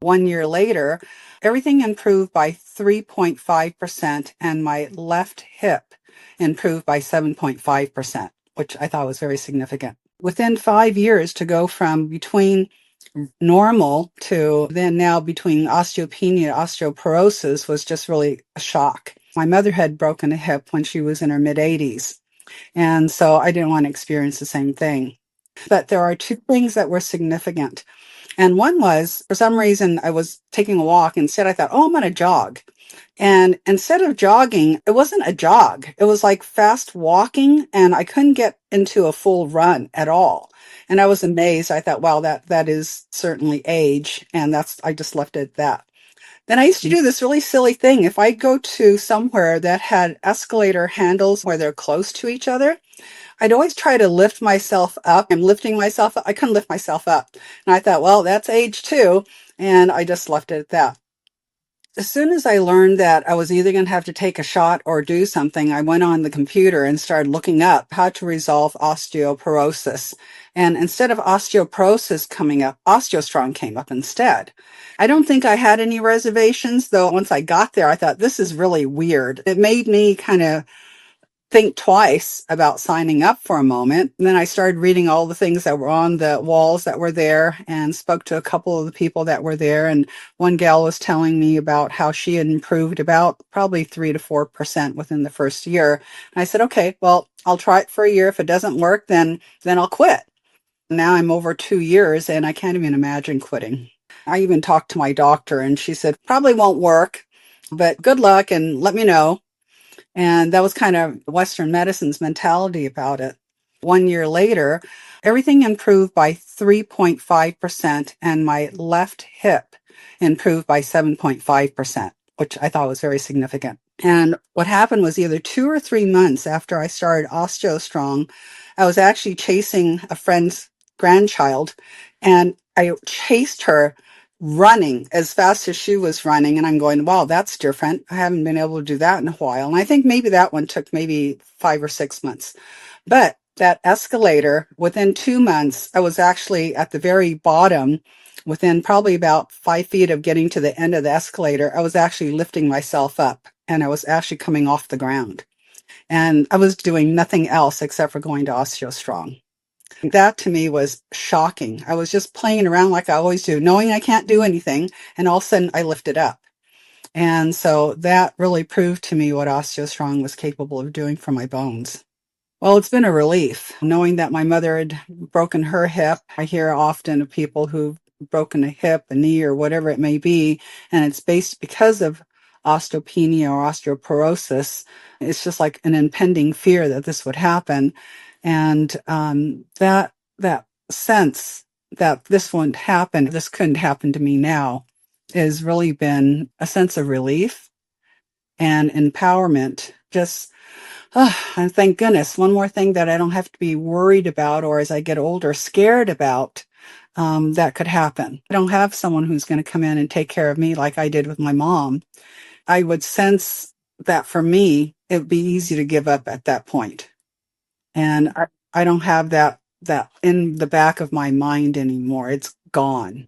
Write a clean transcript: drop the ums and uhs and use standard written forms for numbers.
1 year later, everything improved by 3.5%, and my left hip improved by 7.5%, which I thought was very significant. Within 5 years, to go from between normal to then now between osteopenia, osteoporosis was just really a shock. My mother had broken a hip when she was in her mid 80s. And so I didn't want to experience the same thing. But there are two things that were significant. And one was, for some reason, I was taking a walk. Instead, I thought, oh, I'm going to jog. And instead of jogging, it wasn't a jog. It was like fast walking, and I couldn't get into a full run at all. And I was amazed. I thought, wow, that is certainly age. And I just left it at that. Then I used to do this really silly thing. If I go to somewhere that had escalator handles where they're close to each other, I'd always try to lift myself up. I'm lifting myself up. I couldn't lift myself up. And I thought, well, that's age too. And I just left it at that. As soon as I learned that I was either going to have to take a shot or do something, I went on the computer and started looking up how to resolve osteoporosis. And instead of osteoporosis coming up, OsteoStrong came up instead. I don't think I had any reservations, though once I got there, I thought, this is really weird. It made me kind of think twice about signing up for a moment. And then I started reading all the things that were on the walls that were there and spoke to a couple of the people that were there. And one gal was telling me about how she had improved about probably 3 to 4% within the first year. And I said, okay, well, I'll try it for a year. If it doesn't work, then I'll quit. Now I'm over 2 years and I can't even imagine quitting. I even talked to my doctor and she said, probably won't work, but good luck and let me know. And that was kind of Western medicine's mentality about it. 1 year later, everything improved by 3.5%, and my left hip improved by 7.5%, which I thought was very significant. And what happened was either 2 or 3 months after I started OsteoStrong, I was actually chasing a friend's grandchild, and I chased her running as fast as she was running. And I'm going, wow, that's different. I haven't been able to do that in a while. And I think maybe that one took maybe 5 or 6 months. But that escalator, within 2 months, I was actually at the very bottom, within probably about 5 feet of getting to the end of the escalator. I was actually lifting myself up and I was actually coming off the ground. And I was doing nothing else except for going to OsteoStrong. That to me was shocking. I was just playing around like I always do, knowing I can't do anything, and all of a sudden I lifted up. And so that really proved to me what OsteoStrong was capable of doing for my bones. Well, it's been a relief knowing that my mother had broken her hip. I hear often of people who've broken a hip, a knee, or whatever it may be, and it's based because of osteopenia or osteoporosis. It's just like an impending fear that this would happen. And that sense that this wouldn't happen, this couldn't happen to me now, has really been a sense of relief and empowerment. Just, and thank goodness, one more thing that I don't have to be worried about, or as I get older, scared about, that could happen. I don't have someone who's going to come in and take care of me like I did with my mom. I would sense that for me, it would be easy to give up at that point. And I don't have that in the back of my mind anymore. It's gone.